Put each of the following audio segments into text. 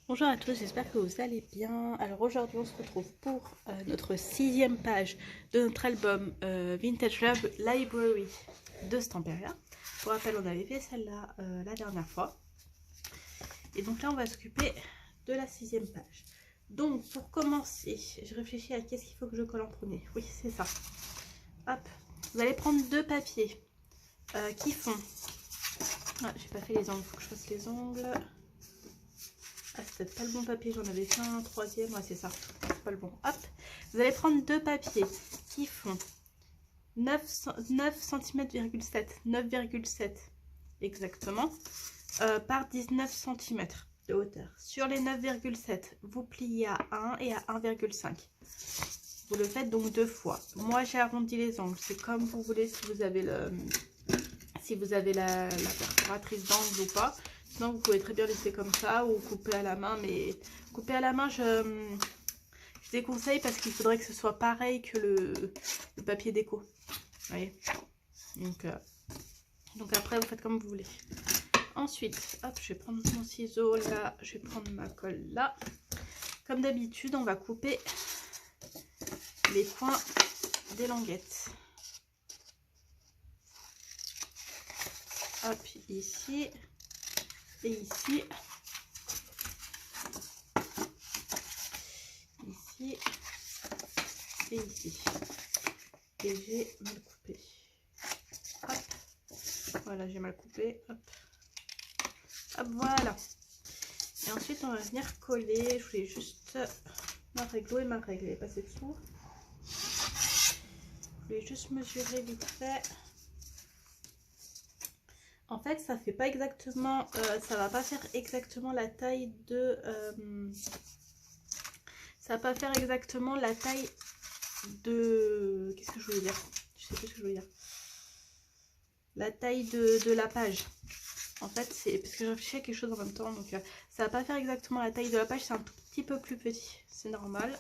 Bonjour à tous, j'espère que vous allez bien. Alors aujourd'hui on se retrouve pour notre 6e page de notre album Vintage Love Library de Stamperia. Pour rappel, on avait fait celle-là la dernière fois. Et donc là on va s'occuper de la 6e page. Donc pour commencer, je réfléchis à qu'est-ce qu'il faut que je colle en premier. Oui, c'est ça. Hop, vous allez prendre deux papiers qui font... Ah, j'ai pas fait les ongles, il faut que je fasse les ongles. Ah, c'est peut-être pas le bon papier, j'en avais fait un troisième, ouais c'est ça, c'est pas le bon. Hop, vous allez prendre deux papiers qui font 9 cm,7, 9,7 exactement, par 19 cm de hauteur. Sur les 9,7, vous pliez à 1 et à 1,5. Vous le faites donc deux fois. Moi j'ai arrondi les angles, c'est comme vous voulez si vous avez la perforatrice d'angle ou pas. Sinon, vous pouvez très bien laisser comme ça ou couper à la main. Mais couper à la main, je déconseille parce qu'il faudrait que ce soit pareil que le papier déco. Vous voyez, donc après, vous faites comme vous voulez. Ensuite, hop, je vais prendre mon ciseau là. Je vais prendre ma colle là. Comme d'habitude, on va couper les coins des languettes. Hop, ici. Et ici, ici et ici. Et j'ai mal coupé. Hop, voilà, j'ai mal coupé. Hop, hop, voilà. Et ensuite, on va venir coller. Je voulais juste ma règle et ma règle est passée dessous. Je voulais juste mesurer vite fait. En fait, ça fait pas exactement, ça va pas faire exactement la taille de, ça va pas faire exactement la taille de, qu'est-ce que je voulais dire? Je sais plus ce que je voulais dire. La taille de la page. En fait, c'est parce que je réfléchis à quelque chose en même temps, donc ça va pas faire exactement la taille de la page, c'est un tout petit peu plus petit, c'est normal.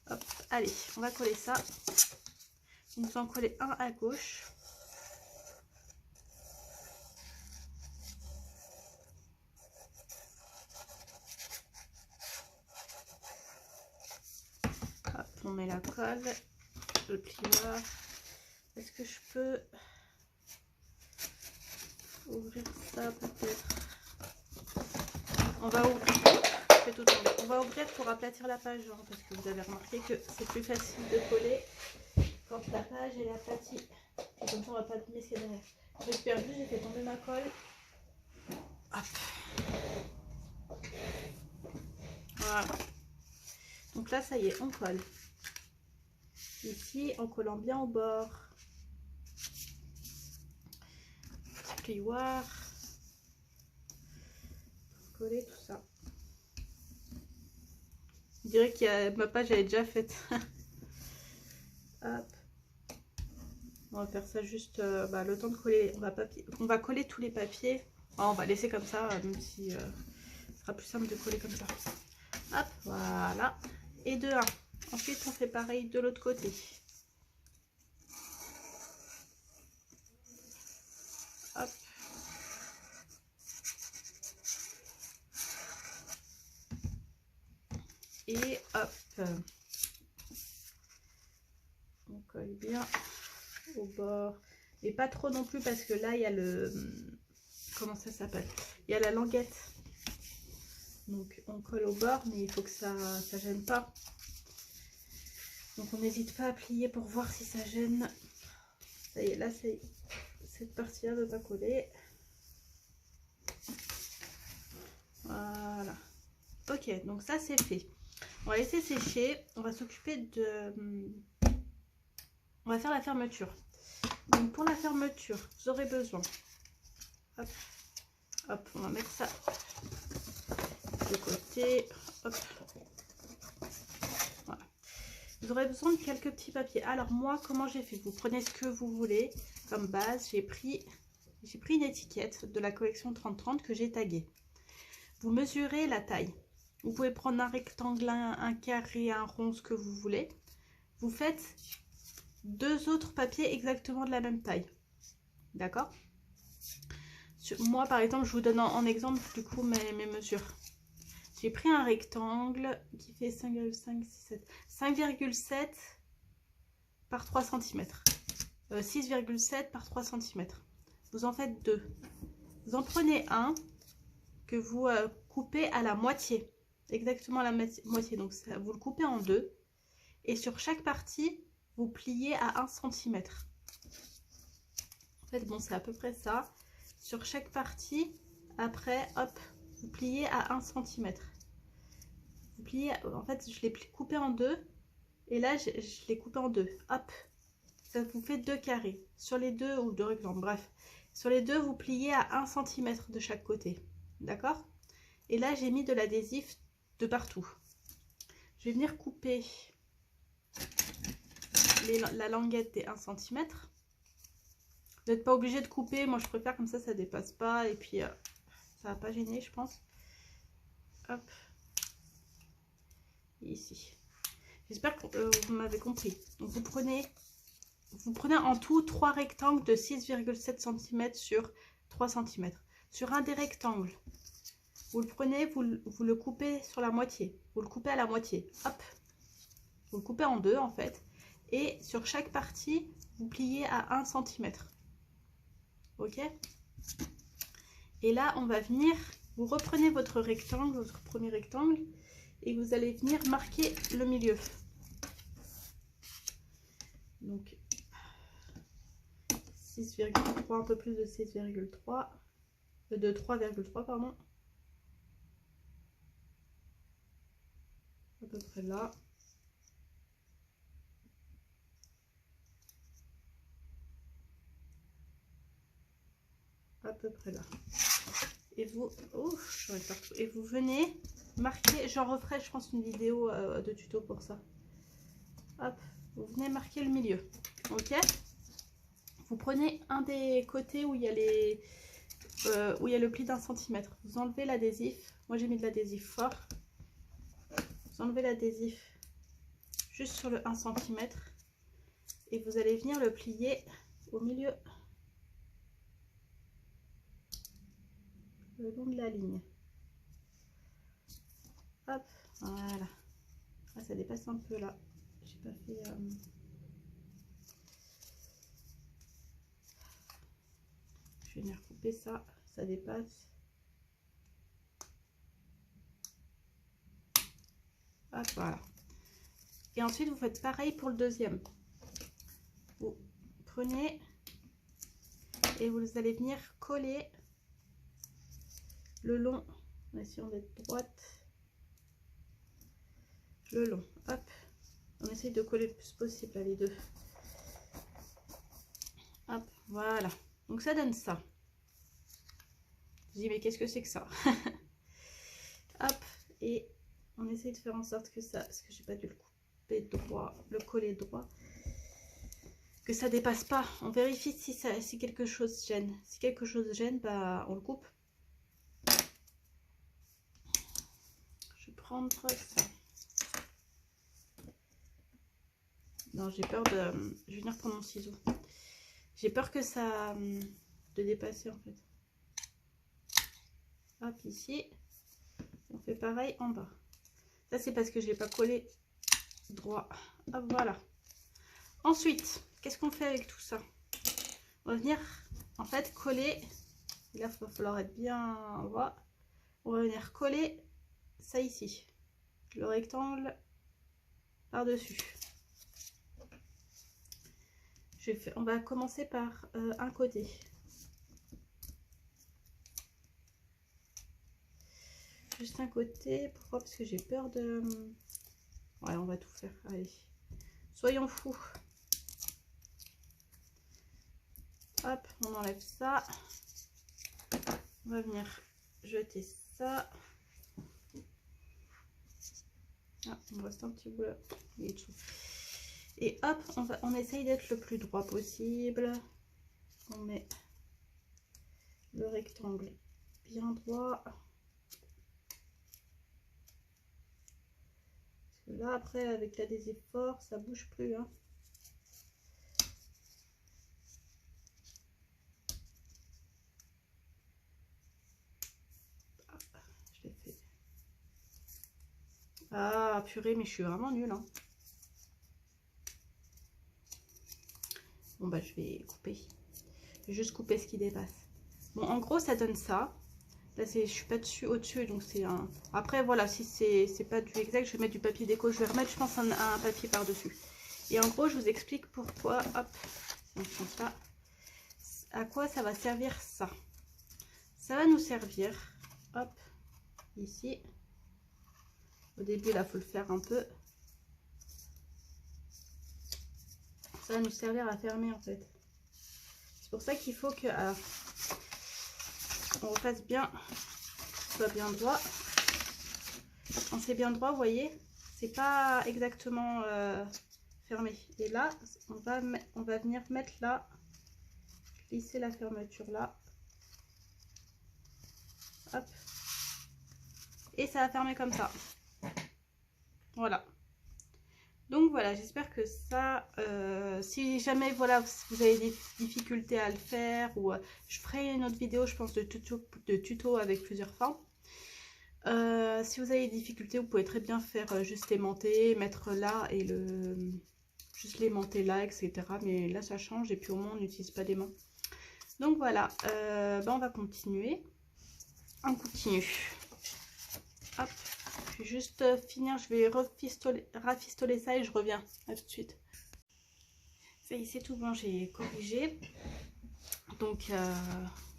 Hop, allez, on va coller ça. On va en coller un à gauche. Hop, on met la colle, le plieur. Est-ce que je peux ouvrir ça peut-être? On va ouvrir. On va ouvrir pour aplatir la page, hein, parce que vous avez remarqué que c'est plus facile de coller quand la page est aplatie. Et comme ça, on va pas abîmer ce qu'il y a derrière. J'espère juste, j'ai fait tomber ma colle. Hop. Voilà. Donc là, ça y est, on colle. Ici, en collant bien au bord. Petit plioir. Coller tout ça. Je dirais que ma page elle est déjà faite. Hop. On va faire ça juste le temps de coller. On va coller tous les papiers. Enfin, on va laisser comme ça, même si ce sera plus simple de coller comme ça. Hop, voilà. Et de 1. Ensuite, on fait pareil de l'autre côté. Hop. Et hop. On colle bien au bord. Et pas trop non plus parce que là, il y a le... Comment ça s'appelle? Il y a la languette. Donc, on colle au bord, mais il faut que ça gêne pas. Donc, on n'hésite pas à plier pour voir si ça gêne. Ça y est, là, c'est cette partie-là ne veut pas coller. Voilà. Ok, donc ça, c'est fait. On va laisser sécher. On va s'occuper de... On va faire la fermeture. Donc, pour la fermeture, vous aurez besoin... Hop, hop, on va mettre ça de côté. Hop. Voilà. Vous aurez besoin de quelques petits papiers. Alors moi, comment j'ai fait? Vous prenez ce que vous voulez comme base. J'ai pris une étiquette de la collection 30-30 que j'ai taguée. Vous mesurez la taille. Vous pouvez prendre un rectangle, un carré, un rond, ce que vous voulez. Vous faites deux autres papiers exactement de la même taille. D'accord? Moi, par exemple, je vous donne en exemple du coup mes mesures. J'ai pris un rectangle qui fait 5,7 par 3 cm. 6,7 par 3 cm. Vous en faites 2. Vous en prenez un que vous coupez à la moitié. Exactement à la moitié. Donc ça, vous le coupez en 2. Et sur chaque partie, vous pliez à 1 cm. En fait, bon, c'est à peu près ça. Sur chaque partie, après, hop, vous pliez à 1 cm. Vous pliez, en fait, je l'ai coupé en 2. Et là, je l'ai coupé en 2. Hop, ça vous fait 2 carrés. Sur les deux, ou 2 rectangles, bref. Sur les deux, vous pliez à 1 cm de chaque côté. D'accord? Et là, j'ai mis de l'adhésif de partout. Je vais venir couper la languette des 1 cm. Vous n'êtes pas obligé de couper. Moi, je préfère comme ça ne dépasse pas. Et puis, ça va pas gêner, je pense. Hop. Et ici. J'espère que vous m'avez compris. Donc, vous prenez en tout 3 rectangles de 6,7 cm sur 3 cm. Sur un des rectangles, vous le prenez, vous le coupez sur la moitié. Vous le coupez à la moitié. Hop. Vous le coupez en 2 en fait. Et sur chaque partie, vous pliez à 1 cm. Ok? Et là, on va venir, vous reprenez votre rectangle, votre premier rectangle, et vous allez venir marquer le milieu. Donc, 6,3, un peu plus de 6,3, de 3,3, pardon. À peu près là. À peu près là. Et vous, et vous venez marquer, j'en referai je pense une vidéo de tuto pour ça. Hop, vous venez marquer le milieu. Ok, vous prenez un des côtés où il y a où il y a le pli d'1 cm. Vous enlevez l'adhésif. Moi j'ai mis de l'adhésif fort. Vous enlevez l'adhésif juste sur le 1 cm et vous allez venir le plier au milieu, le long de la ligne. Hop, voilà. Ah, ça dépasse un peu là. J'ai pas fait. Je vais venir couper ça. Ça dépasse. Hop, voilà. Et ensuite, vous faites pareil pour le deuxième. Vous prenez et vous allez venir coller le long. On va essayer d'être droite. Le long. Hop. On essaye de coller le plus possible là, les deux. Hop, voilà. Donc ça donne ça. Je dis mais qu'est-ce que c'est que ça? Hop, et on essaye de faire en sorte que ça, parce que j'ai pas dû le couper droit, le coller droit, que ça dépasse pas. On vérifie si quelque chose gêne. Si quelque chose gêne, bah on le coupe. Je vais prendre ça. Non, j'ai peur de... Je vais venir prendre mon ciseau. J'ai peur que ça... de dépasser en fait. Hop, ici. On fait pareil en bas. Ça, c'est parce que je n'ai pas collé droit. Hop, voilà. Ensuite, qu'est-ce qu'on fait avec tout ça? On va venir, en fait, coller. Et là, il va falloir être bien... Voilà. On va venir coller ça ici. Le rectangle par-dessus. On va commencer par un côté. Juste un côté. Pourquoi? Parce que j'ai peur de... Ouais, on va tout faire. Allez. Soyons fous. Hop, on enlève ça. On va venir jeter ça. Ah, il me reste un petit bout là. Il est dessous. Et hop, on essaye d'être le plus droit possible. On met le rectangle bien droit. Parce que là, après, avec l'adhésif fort, ça bouge plus. Hein. Ah purée, mais je suis vraiment nulle, hein. Bon bah je vais couper. Je vais juste couper ce qui dépasse. Bon, en gros ça donne ça. Là je suis pas dessus, au-dessus, donc c'est un... Après voilà, si c'est pas du exact, je vais mettre du papier déco. Je vais remettre, je pense, un papier par-dessus. Et en gros, je vous explique pourquoi, hop, on prend ça. À quoi ça va servir ça? Ça va nous servir, hop, ici. Au début, là, il faut le faire un peu. Ça va nous servir à fermer, en fait. C'est pour ça qu'il faut que on refasse bien, soit bien droit. Quand c'est bien droit, vous voyez, c'est pas exactement fermé. Et là, on va venir mettre là, glisser la fermeture là. Hop. Et ça va fermer comme ça. Voilà. Donc voilà, j'espère que ça, si jamais voilà, vous avez des difficultés à le faire, ou je ferai une autre vidéo, je pense, de tuto avec plusieurs formes. Si vous avez des difficultés, vous pouvez très bien faire juste aimanter, mettre là et juste l'aimanter là, etc. Mais là ça change et puis au moins on n'utilise pas d'aimant. Donc voilà, on va continuer. On continue. Hop, je vais juste finir, je vais rafistoler ça et je reviens. À tout de suite. Ça y est, c'est tout bon, j'ai corrigé. Donc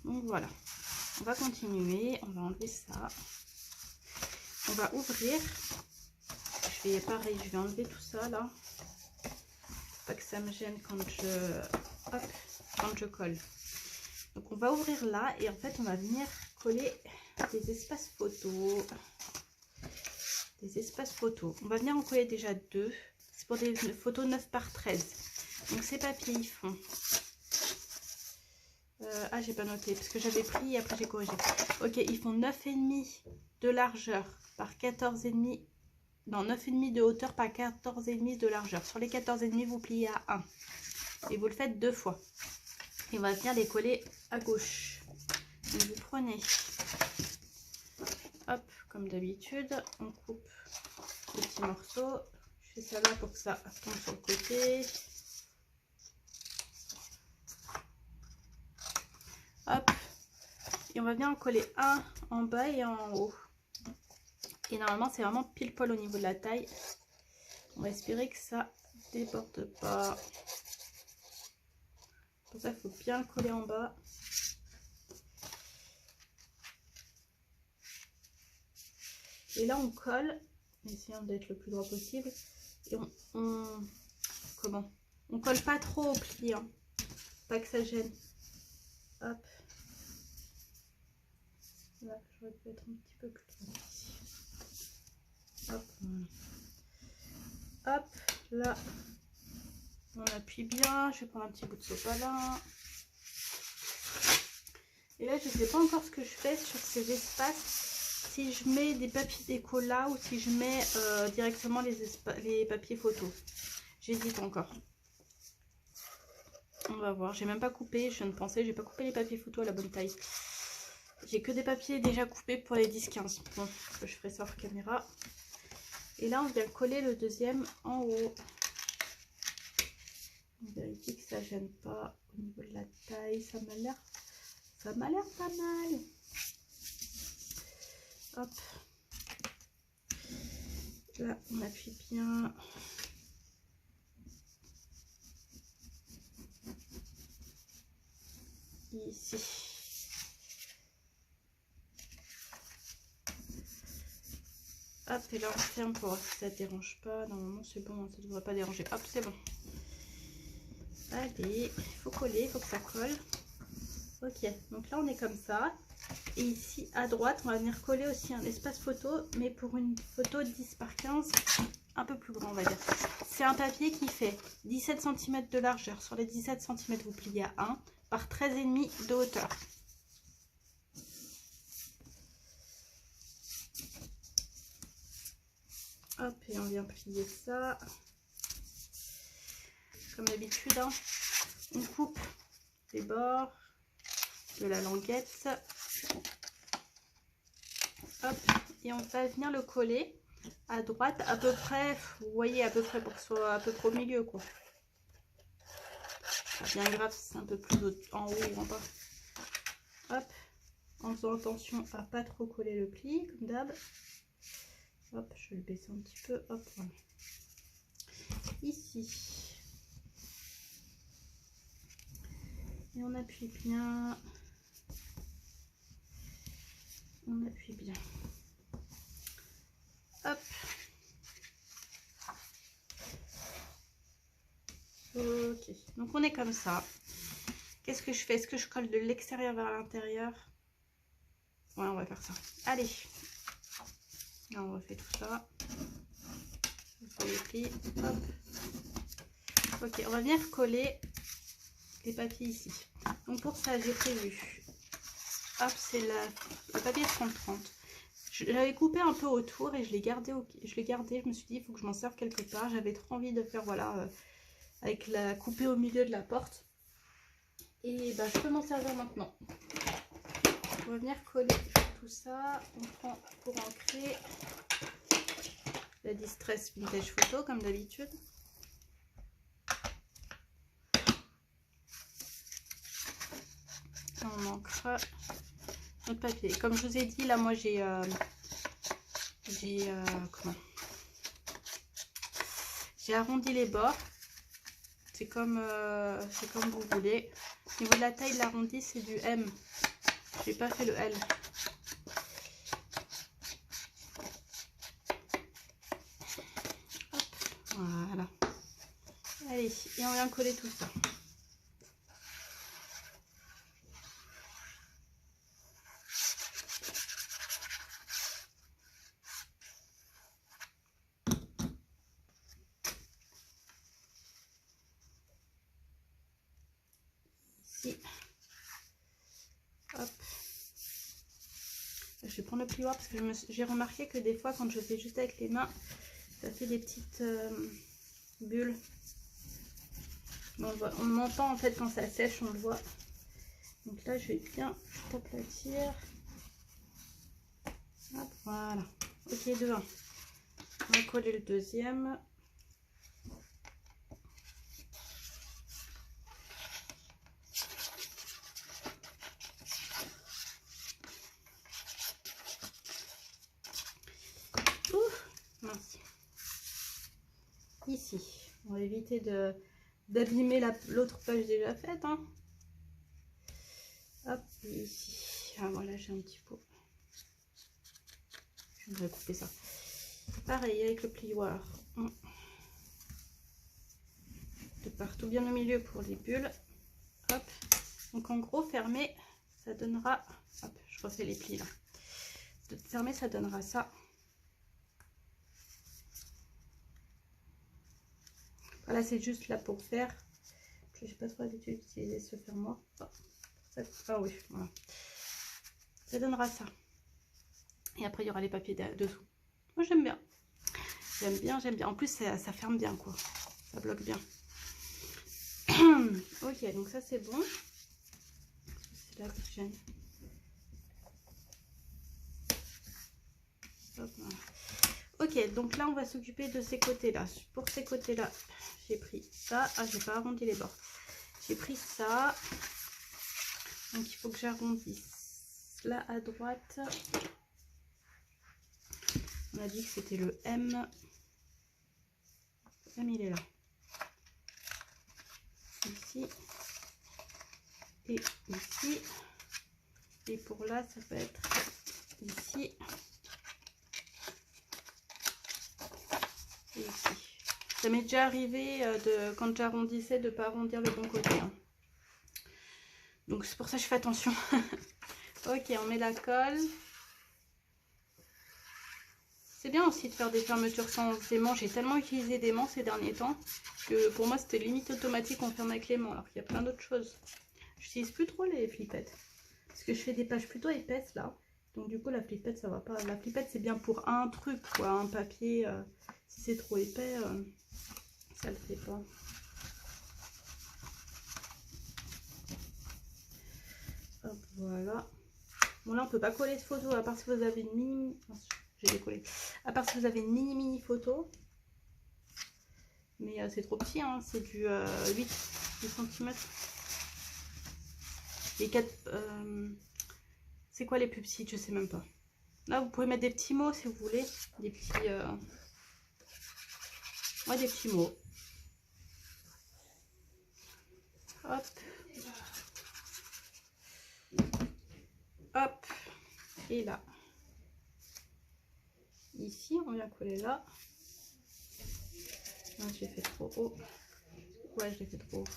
voilà, on va continuer, on va enlever ça. On va ouvrir. Je vais pareil, je vais enlever tout ça là. Pas que ça me gêne quand je colle. Donc on va ouvrir là et en fait on va venir coller des espaces photos. Des espaces photos. On va venir en coller déjà 2. C'est pour des photos 9 par 13. Donc ces papiers ils font. Ah j'ai pas noté parce que j'avais pris et après j'ai corrigé. Ok, ils font 9,5 de largeur par 14,5. Non, 9,5 de hauteur par 14,5 de largeur. Sur les 14,5 vous pliez à 1. Et vous le faites 2 fois. Et on va venir les coller à gauche. Donc vous prenez, hop, comme d'habitude, on coupe les petits morceaux. Je fais ça là pour que ça tombe sur le côté. Hop. Et on va venir en coller un en bas et un en haut. Et normalement c'est vraiment pile poil au niveau de la taille. On va espérer que ça déborde pas. Pour ça il faut bien le coller en bas. Et là on colle, essayons d'être le plus droit possible. Et on colle pas trop au pli, hein. Pas que ça gêne. Hop. Là, j'aurais pu être un petit peu plus droit ici. Hop. Hop, là. On appuie bien. Je vais prendre un petit bout de sopalin. Et là, je ne sais pas encore ce que je fais sur ces espaces. Si je mets des papiers déco là ou si je mets directement les papiers photos. J'hésite encore. On va voir. J'ai même pas coupé. Je viens de penser, j'ai pas coupé les papiers photos à la bonne taille. J'ai que des papiers déjà coupés pour les 10-15. Bon, je ferai ça hors caméra. Et là, on vient coller le deuxième en haut. On vérifie que ça gêne pas au niveau de la taille. Ça m'a l'air pas mal. Hop. Là, on appuie bien. Ici. Hop, et là on ferme pour voir si ça ne dérange pas. Normalement c'est bon, ça ne devrait pas déranger. Hop, c'est bon. Allez, il faut coller, il faut que ça colle. Ok, donc là on est comme ça. Et ici à droite, on va venir coller aussi un espace photo, mais pour une photo 10 par 15, un peu plus grand on va dire. C'est un papier qui fait 17 cm de largeur. Sur les 17 cm, vous pliez à 1 par 13,5 de hauteur. Hop, et on vient plier ça. Comme d'habitude, hein, on coupe les bords de la languette. Hop, et on va venir le coller à droite, à peu près, vous voyez, à peu près pour que ce soit à peu près au milieu, quoi. Bien grave, c'est un peu plus en haut ou en bas. Hop, en faisant attention à pas trop coller le pli, comme d'hab. Hop, je vais le baisser un petit peu, hop, voilà. Ici. Et on appuie bien. On appuie bien. Hop. Ok, donc on est comme ça. Qu'est-ce que je fais? Est-ce que je colle de l'extérieur vers l'intérieur? Ouais, on va faire ça. Allez. Là, on refait tout ça. On fait les plis. Hop. Ok, on va venir coller les papiers ici. Donc pour ça, j'ai prévu. Hop, c'est le papier 30-30. Je l'avais coupé un peu autour et je l'ai gardé. Je me suis dit, il faut que je m'en serve quelque part. J'avais trop envie de faire, voilà, avec la coupée au milieu de la porte. Et bah, je peux m'en servir maintenant. On va venir coller tout ça. On prend pour ancrer la Distress Vintage Photo comme d'habitude. On ancre notre papier. Comme je vous ai dit, là moi j'ai arrondi les bords. C'est comme vous voulez. Au niveau de la taille de l'arrondi, c'est du M. J'ai pas fait le L. Hop, voilà. Allez, et on vient coller tout ça. Ici. Hop. Je vais prendre le plioir parce que j'ai remarqué que des fois quand je fais juste avec les mains, ça fait des petites bulles. On m'entend en fait quand ça sèche, on le voit. Donc là je vais bien aplatir. Hop, voilà. Ok, de 1. On va coller le deuxième. Mince. Ici, on va éviter d'abîmer l'autre page déjà faite. Hein. Hop, ici. Ah voilà, j'ai un petit pot. Je vais couper ça. Pareil avec le plioir. De partout, bien au milieu pour les bulles. Hop. Donc en gros, fermer, ça donnera. Hop, je refais les plis là. Fermer, ça donnera ça. Voilà, c'est juste là pour faire. Je n'ai pas trop l'habitude d'utiliser ce fermoir. Ah oui, voilà. Ça donnera ça. Et après, il y aura les papiers dessous. Moi, j'aime bien. J'aime bien, j'aime bien. En plus, ça ferme bien, quoi. Ça bloque bien. Ok, donc ça, c'est bon. C'est là que je gêne. Hop, voilà. Ok, donc là, on va s'occuper de ces côtés-là. Pour ces côtés-là, j'ai pris ça. Ah, j'ai pas arrondi les bords. J'ai pris ça. Donc, il faut que j'arrondisse. Là, à droite, on a dit que c'était le M. Le M, il est là. Ici. Et ici. Et pour là, ça peut être ici. Et ici. Ça m'est déjà arrivé quand j'arrondissais de ne pas arrondir le bon côté. Hein. Donc c'est pour ça que je fais attention. Ok, on met la colle. C'est bien aussi de faire des fermetures sans aimant. J'ai tellement utilisé d'aimant ces derniers temps que pour moi c'était limite automatique, on ferme avec l'aimant. Alors qu'il y a plein d'autres choses. J'utilise plus trop les flippettes. Parce que je fais des pages plutôt épaisses là. Donc du coup la flippette ça va pas. La flippette c'est bien pour un truc quoi. Un papier. Si c'est trop épais, ça le fait pas. Hop, voilà. Bon là on peut pas coller de photo à part si vous avez une mini. j'ai décollé. À part si vous avez une mini photo. Mais c'est trop petit, hein. C'est du 8 cm. Les 4... c'est quoi les plus petites? Je sais même pas. Là, vous pouvez mettre des petits mots si vous voulez. Des petits... ouais, des petits mots. Hop. Hop. Et là. Ici, on vient coller là. Ah, j'ai fait trop haut. Ouais, je l'ai fait trop haut.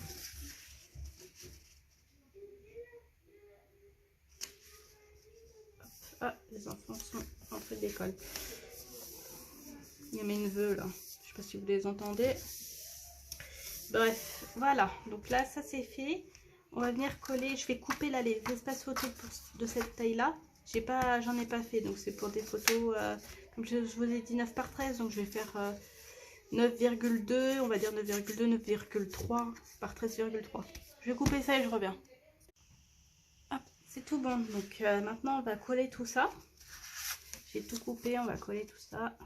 Ah, les enfants sont entrés de l'école. Il y a mes neveux là. Je sais pas si vous les entendez. Bref, voilà. Donc là, ça c'est fait. On va venir coller. Je vais couper là les espaces photos de cette taille là. J'en ai pas fait. Donc c'est pour des photos, comme je vous ai dit, 9 par 13. Donc je vais faire 9,2. On va dire 9,2, 9,3 par 13,3. Je vais couper ça et je reviens. C'est tout bon. Donc maintenant on va coller tout ça. J'ai tout coupé, on va coller tout ça.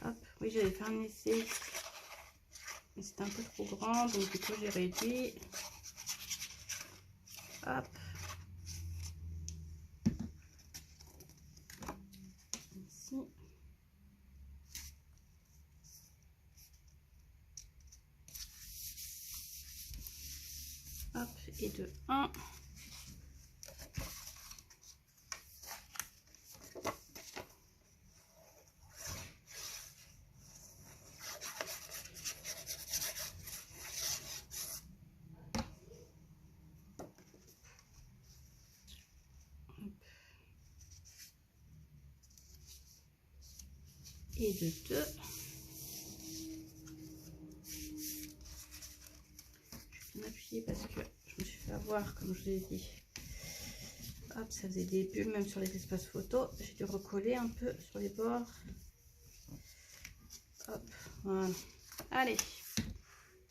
Hop, oui, j'allais faire un essai, mais c'était un peu trop grand, donc du coup j'ai réduit. Hop. Ici. Hop, et de 1. Et de 2. Je vais m'appuyer parce que je me suis fait avoir, comme je vous ai dit. Hop, ça faisait des bulles même sur les espaces photos. J'ai dû recoller un peu sur les bords. Hop, voilà. Allez,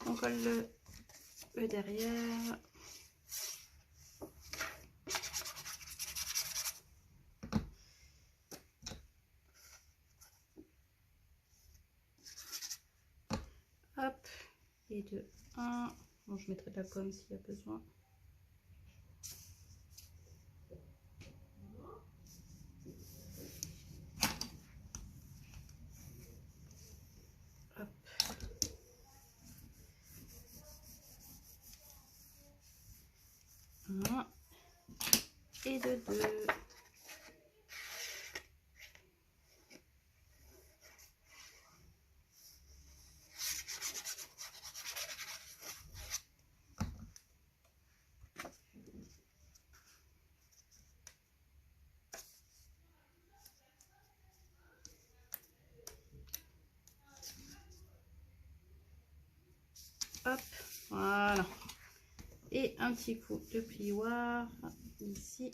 on colle le derrière. Hop, et de 1. Bon, je mettrai de la gomme s'il y a besoin. Hop. Un. Et de 2. Hop, voilà. Et un petit coup de plioir ici.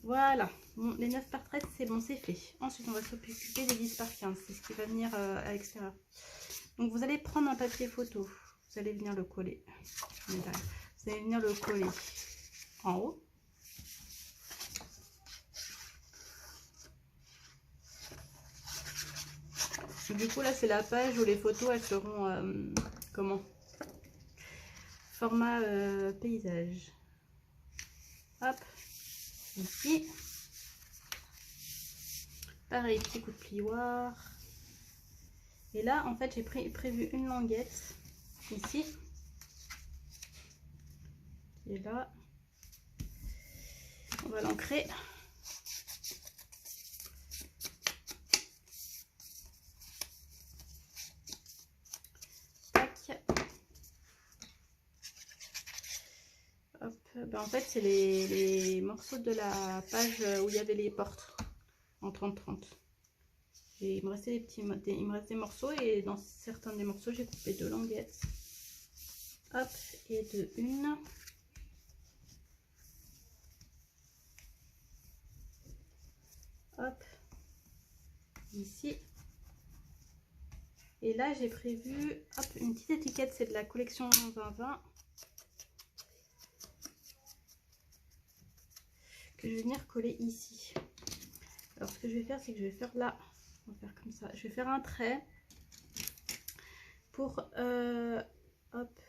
Voilà. Bon, les 9 par 13, c'est bon, c'est fait. Ensuite, on va s'occuper des 10 par 15. C'est ce qui va venir à l'extérieur. Donc, vous allez prendre un papier photo. Vous allez venir le coller. Vous allez venir le coller en haut. Du coup, là, c'est la page où les photos, elles seront, comment? Format paysage. Hop, ici. Pareil, petit coup de plioir. Et là, en fait, j'ai prévu une languette ici. Et là, on va l'ancrer. Hop, ben en fait, c'est les morceaux de la page où il y avait les portes en 30-30. Il me restait il me reste des morceaux et dans certains des morceaux, j'ai coupé 2 languettes. Hop, et de 1. Hop, ici. Et là, j'ai prévu hop, une petite étiquette, c'est de la collection 2020. que je vais venir coller ici. Alors ce que je vais faire, c'est que je vais faire là, on va faire comme ça, je vais faire un trait pour, hop,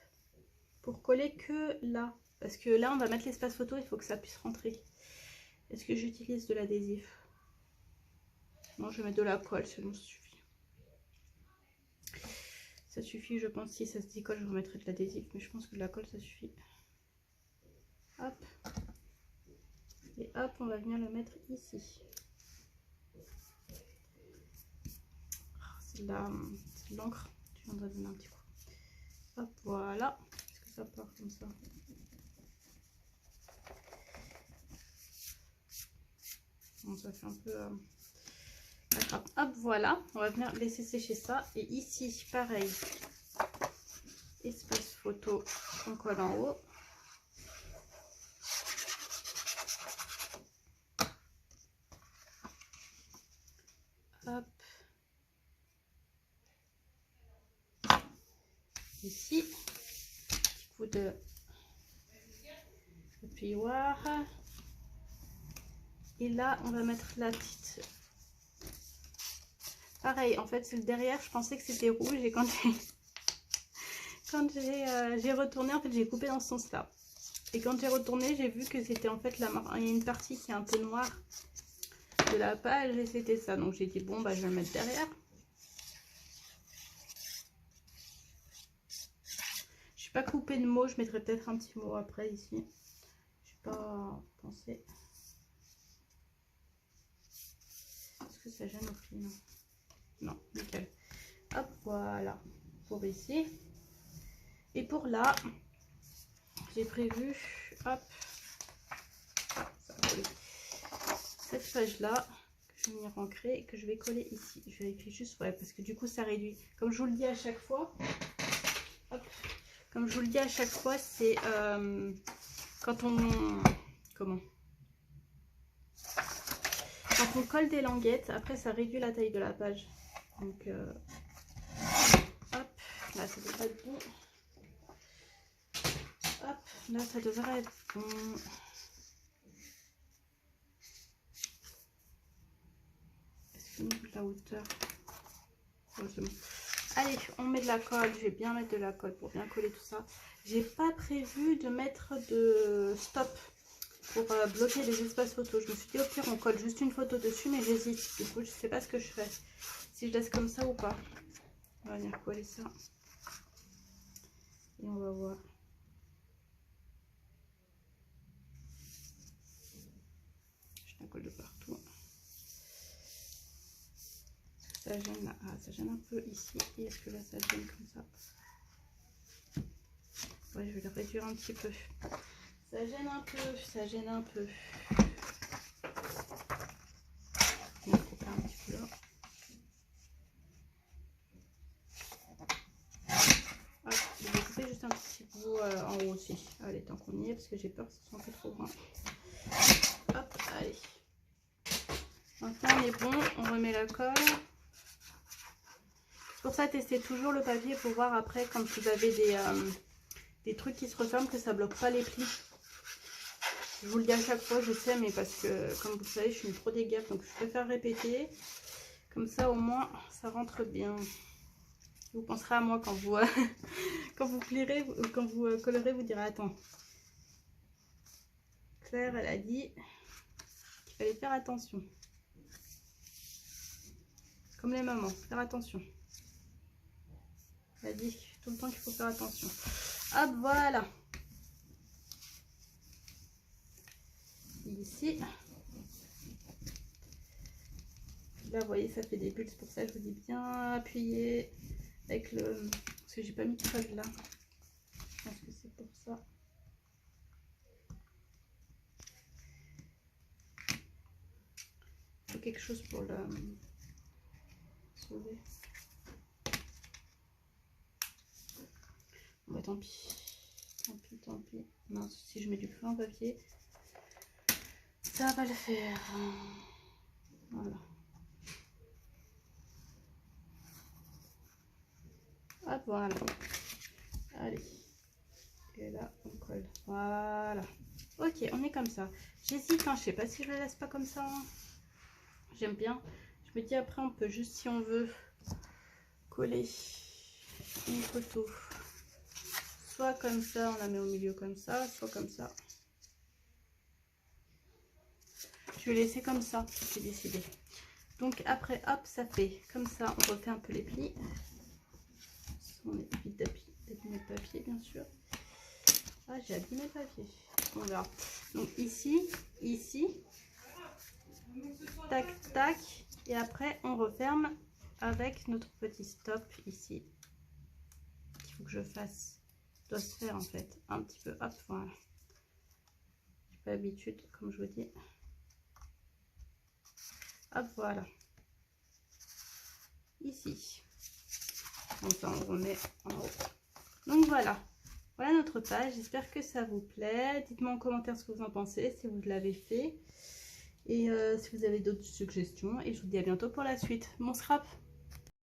pour coller que là. Parce que là, on va mettre l'espace photo, il faut que ça puisse rentrer. Est-ce que j'utilise de l'adhésif? Non, je vais mettre de la colle, ça me suffit. Ça suffit, je pense. Si ça se décolle, je remettrai de l'adhésif, mais je pense que de la colle, ça suffit. Hop. Et hop, on va venir le mettre ici. C'est de l'encre. Tu viendras donner un petit coup. Hop, voilà. Est-ce que ça part comme ça? Bon, ça fait un peu... D'accord. Hop, voilà. On va venir laisser sécher ça. Et ici, pareil. Espace photo, on colle en haut. Hop. Ici. Petit coup de plioir. Et là, on va mettre la petite... Pareil, en fait, c'est le derrière. Je pensais que c'était rouge et quand j'ai retourné, en fait, j'ai coupé dans ce sens-là. Et quand j'ai retourné, j'ai vu que c'était en fait il y a une partie qui est un peu noire de la page et c'était ça. Donc j'ai dit bon, bah je vais le mettre derrière. Je n'ai pas coupé de mots, je mettrai peut-être un petit mot après ici. Je n'ai pas pensé. Est-ce que ça gêne au film? Non, nickel. Hop, voilà. Pour ici. Et pour là, j'ai prévu, hop, cette page-là, que je vais venir ancrer et que je vais coller ici. Je vérifie juste, ouais, parce que du coup, ça réduit. Comme je vous le dis à chaque fois, hop, comme je vous le dis à chaque fois, c'est quand on... Comment? Quand on colle des languettes, après, ça réduit la taille de la page. Donc, hop, là, ça devrait être bon. Hop, là, ça devrait être bon. Est-ce que la hauteur? Oh, c'est bon. Allez, on met de la colle. Je vais bien mettre de la colle pour bien coller tout ça. J'ai pas prévu de mettre de stop pour bloquer les espaces photos. Je me suis dit au pire on colle juste une photo dessus, mais j'hésite. Du coup, je sais pas ce que je ferai. Si je laisse comme ça ou pas. On va venir coller ça. Et on va voir. Je la colle de partout. Ça gêne là. Ah, ça gêne un peu ici. Et est-ce que là ça gêne comme ça? Ouais, je vais le réduire un petit peu. Ça gêne un peu, ça gêne un peu. On va couper un petit peu là. Hop, je vais couper juste un petit bout en haut aussi. Allez, tant qu'on y est, parce que j'ai peur que ce soit un peu trop grand. Hop, allez. Maintenant on est bon, on remet la colle. Pour ça, testez toujours le papier pour voir après quand vous avez des trucs qui se referment que ça bloque pas les plis. Je vous le dis à chaque fois, je sais, mais parce que comme vous le savez, je suis une pro des gaffes, donc je préfère répéter. Comme ça, au moins, ça rentre bien. Vous penserez à moi quand vous quand vous plierez, quand vous collerez, vous direz attends. Claire, elle a dit qu'il fallait faire attention. Comme les mamans, faire attention. Elle a dit tout le temps qu'il faut faire attention. Hop, voilà. Ici. Là, vous voyez, ça fait des bulles. C'est pour ça que je vous dis bien appuyer avec le... Parce que j'ai pas mis de colle là. Je pense que c'est pour ça. Il faut quelque chose pour le sauver. Bah tant pis. Tant pis, tant pis. Mince, si je mets du feu en papier, ça va le faire. Voilà. Hop, voilà. Allez. Et là, on colle. Voilà. Ok, on est comme ça. J'hésite, hein, je sais pas si je le laisse pas comme ça. Hein. J'aime bien. Je me dis après, on peut juste, si on veut, coller une photo. Soit comme ça, on la met au milieu comme ça, soit comme ça. Je vais laisser comme ça, j'ai décidé. Donc après, hop, ça fait comme ça. On refait un peu les plis. On évite d'abîmer le papier, bien sûr. Ah, j'ai abîmé le papier. On verra. Donc ici, tac, tac. Et après, on referme avec notre petit stop ici. Il faut que je fasse, doit se faire en fait un petit peu. Hop, voilà. J'ai pas l'habitude, comme je vous dis. Hop, voilà. Ici. Donc ça, on remet en haut. Donc voilà. Voilà notre page. J'espère que ça vous plaît. Dites-moi en commentaire ce que vous en pensez, si vous l'avez fait. Et si vous avez d'autres suggestions. Et je vous dis à bientôt pour la suite. Bon scrap!